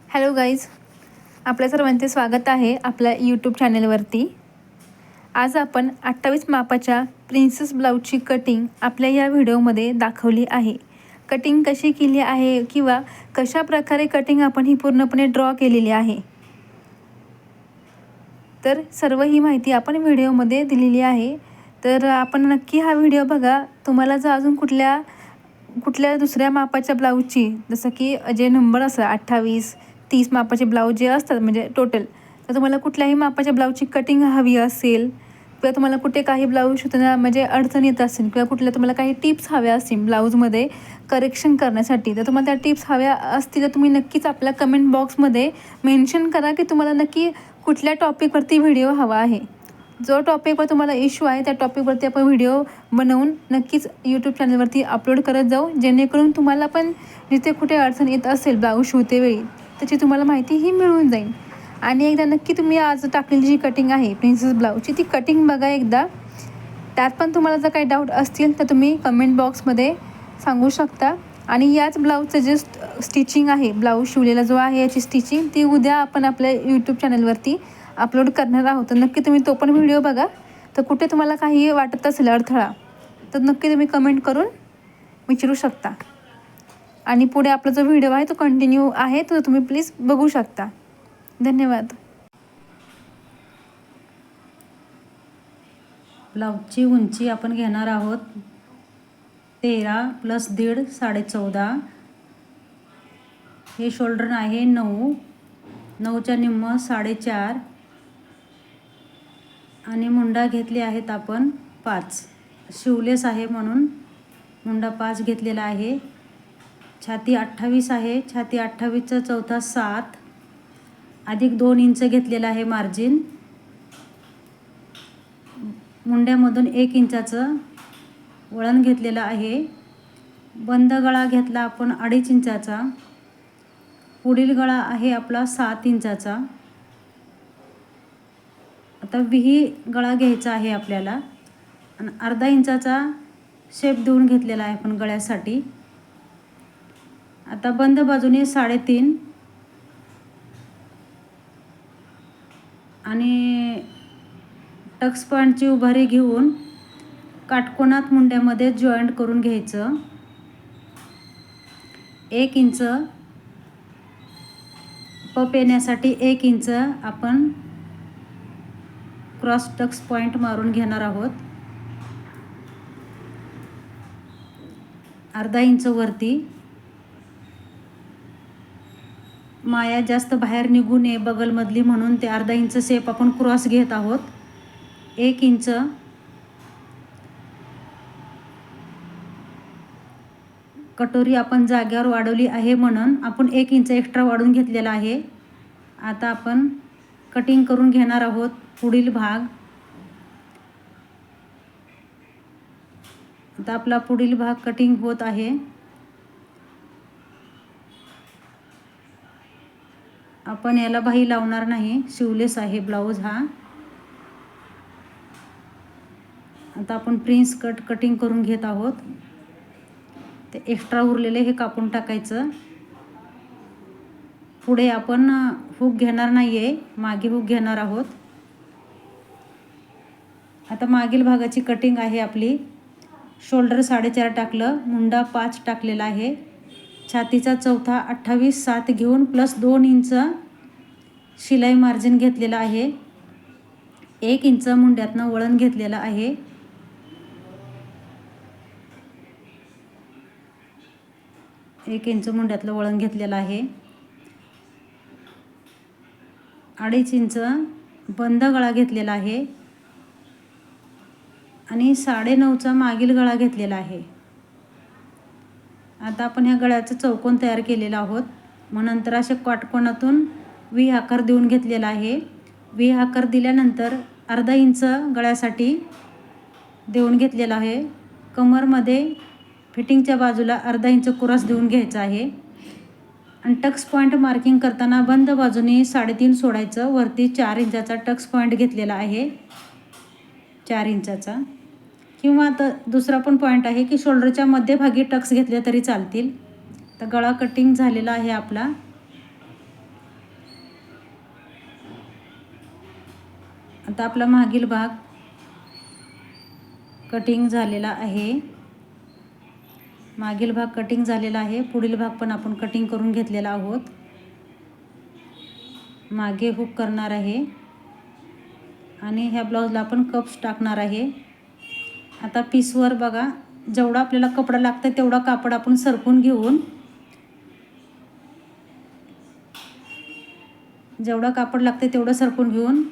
Hello guys, आपल्या सर्वांचे स्वागत आहे आपल्या यूट्यूब चॅनलवरती. आज आपण 28 मापाच्या प्रिन्सेस ब्लाऊजची कटिंग आपल्या या व्हिडिओमध्ये दाखवली आहे. कटिंग कशी केली आहे किंवा कशा प्रकारे कटिंग आपण ही पूर्णपणे ड्रॉ केलेली आहे, तर सर्व ही माहिती आपण व्हिडिओमध्ये दिलेली आहे. तर आपण नक्की हा व्हिडिओ बघा. तुम्हाला जर अजून कुठल्या दुसऱ्या मापाच्या ब्लाऊजची, जसं की जे नंबर असं 28, 30 मापाचे ब्लाऊज जे असतात म्हणजे टोटल, तर तुम्हाला कुठल्याही मापाच्या ब्लाऊजची कटिंग हवी असेल किंवा तुम्हाला कुठे काही ब्लाऊज शिवताना म्हणजे अडचण येत असेल किंवा कुठल्या तुम्हाला काही टिप्स हव्या असतील ब्लाऊजमध्ये करेक्शन करण्यासाठी, तर तुम्हाला त्या टिप्स हव्या असतील तर तुम्ही नक्कीच आपल्या कमेंट बॉक्समध्ये मेन्शन करा की तुम्हाला नक्की कुठल्या टॉपिकवरती व्हिडिओ हवा आहे. जो टॉपिकवर तुम्हाला इश्यू आहे त्या टॉपिकवरती आपण व्हिडिओ बनवून नक्कीच यूट्यूब चॅनलवरती अपलोड करत जाऊ, जेणेकरून तुम्हाला पण जिथे कुठे अडचण येत असेल ब्लाऊज शिवतेवेळी त्याची तुम्हाला माहिती ही मिळून जाईल. आणि एकदा नक्की तुम्ही आज टाकलेली जी कटिंग आहे प्रिन्सेस ब्लाऊजची, ती कटिंग बघा एकदा. त्यात पण तुम्हाला जर काही डाऊट असतील तर तुम्ही कमेंट बॉक्समध्ये सांगू शकता. आणि याच ब्लाऊजचं जे स्टिचिंग आहे, ब्लाऊज शिवलेला जो आहे याची स्टिचिंग, ती उद्या आपण आपल्या यूट्यूब चॅनलवरती अपलोड करणार आहोत. तर नक्की तुम्ही तो पण व्हिडिओ बघा. तर कुठे तुम्हाला काही वाटत असेल अडथळा तर नक्की तुम्ही कमेंट करून विचारू शकता. आणि पुढे आपला जो व्हिडिओ आहे तो कंटिन्यू आहे, तो तुम्ही प्लीज बघू शकता. धन्यवाद. ब्लाऊजची उंची आपण घेणार आहोत 13 + 1.5 14.5. हे शोल्डर आहे 9, 9च्या निम्म 4.5 आणि मुंडा घेतले आहेत आपण 5. शिवलेस आहे म्हणून मुंडा 5 घेतलेला आहे. छाती 28 आहे. छाती 28चा चौथा 7 अधिक 2 इंच घेतलेला आहे मार्जिन. मुंड्यामधून 1 इंचाचं वळण घेतलेलं आहे. बंद गळा घेतला आपण 2.5 इंचाचा. पुढील गळा आहे आपला 7 इंचाचा. आता विही गळा घ्यायचा आहे आपल्याला आणि 1/2 इंचाचा शेप देऊन घेतलेला आहे आपण गळ्यासाठी. आता बंद बाजूने 3.5 आणि टक्स पॉईंटची उभारी घेऊन काटकोनात मुंड्यामध्ये जॉईंट करून घ्यायचं. 1 इंच पप येण्यासाठी 1 इंच आपण क्रॉस टक्स पॉईंट मारून घेणार आहोत. 1/2 इंच वरती. माया जास्त बाहेर निघू नये बगलमधली, म्हणून ते 1/2 इंच शेप आपण क्रॉस घेत आहोत. 1 इंच कटोरी आपण जाग्यावर वाढवली आहे म्हणून आपण 1 इंच एक्स्ट्रा वाढवून घेतलेला आहे. आता आपण कटिंग करून घेणार आहोत पुढील भाग. आता आपला पुढील भाग कटिंग होत आहे. आपण याला बाही लावणार नाही, शिवलेस आहे ब्लाऊज हा. आता आपण प्रिन्स कटिंग करून घेत आहोत. ते एक्स्ट्रा उरलेले हे कापून टाकायचं. पुढे आपण हुक घेणार नाही आहे, मागे हुक घेणार आहोत. आता मागील भागाची कटिंग आहे आपली. शोल्डर 4.5 टाकलं, मुंडा 5 टाकलेला आहे. छातीचा चौथा 28 7 घेऊन +2 इंच शिलाई मार्जिन घेतलेला आहे. 1 इंच मुंड्यातनं वळण घेतलेलं आहे. 1 इंच मुंड्यातलं वळण घेतलेलं आहे. 2.5 इंच बंद गळा घेतलेला आहे आणि 9.5चा मागील गळा घेतलेला आहे. आता आपण ह्या गळ्याचं चौकोन तयार केलेला आहोत. मग नंतर असे काटकोनातून व्ही आकार देऊन घेतलेला आहे. व्ही आकार दिल्यानंतर 1/2 इंच गळ्यासाठी देऊन घेतलेला आहे. कमरमध्ये फिटिंगच्या बाजूला 1/2 इंच क्रॉस देऊन घ्यायचा आहे. आणि टक्स पॉईंट मार्किंग करताना बंद बाजूने 3.5 सोडायचं. वरती 4 इंचाचा टक्स पॉईंट घेतलेला आहे, 4 इंचाचा. किंवा आता दुसरा पण पॉईंट आहे की शोल्डरच्या मध्यभागी टक्स घेतले तरी चालतील. तर गळा कटिंग झालेला आहे आपला. आता आपला मागील भाग कटिंग झालेला आहे. मागील भाग कटिंग झालेला आहे. पुढील भाग पण आपण कटिंग करून घेतलेला आहोत. मागे हुक करणार आहे आणि ह्या ब्लाऊजला आपण कप्स टाकणार आहे. आता पीसवर बघा, जेवढा आपल्याला कपडा लागतं तेवढा कापड आपण सरकून घेऊन, जेवढं कापड लागते तेवढं सरकून घेऊन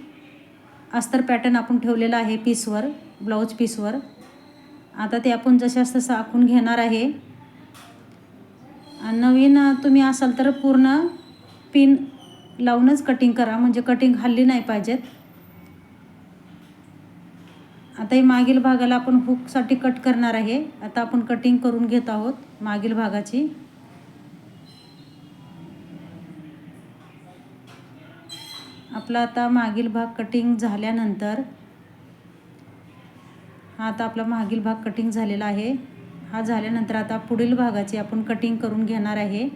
अस्तर पॅटर्न आपण ठेवलेला आहे पीसवर, ब्लाऊज पीसवर. आता ते आपण जसं तसं आखून घेणार आहे. आणि नवीन तुम्ही असाल तर पूर्ण पिन लावूनच कटिंग करा, म्हणजे कटिंग हल्ली नाही पाहिजेत. आता हे मागील भागाला आपण हुकसाठी कट करणार आहे. आता आपण कटिंग करून घेत आहोत मागील भागाची. आपला आता मागील भाग कटिंग झाल्यानंतर, हा आता आपला मागील भाग कटिंग झालेला आहे. हा झाल्यानंतर आता पुढील भागाची आपण कटिंग करून घेणार आहे.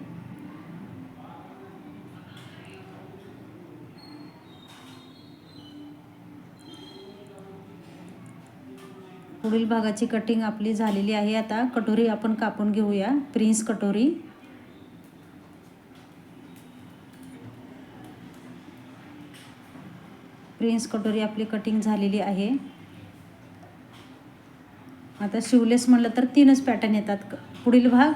पुढील भागाची कटिंग आपली झालेली आहे. आता कटोरी आपण कापून घेऊया, प्रिन्स कटोरी. प्रिन्स कटोरी आपली कटिंग झालेली आहे. आता शिवलेस म्हटलं तर 3च पॅटर्न येतात. पुढील भाग,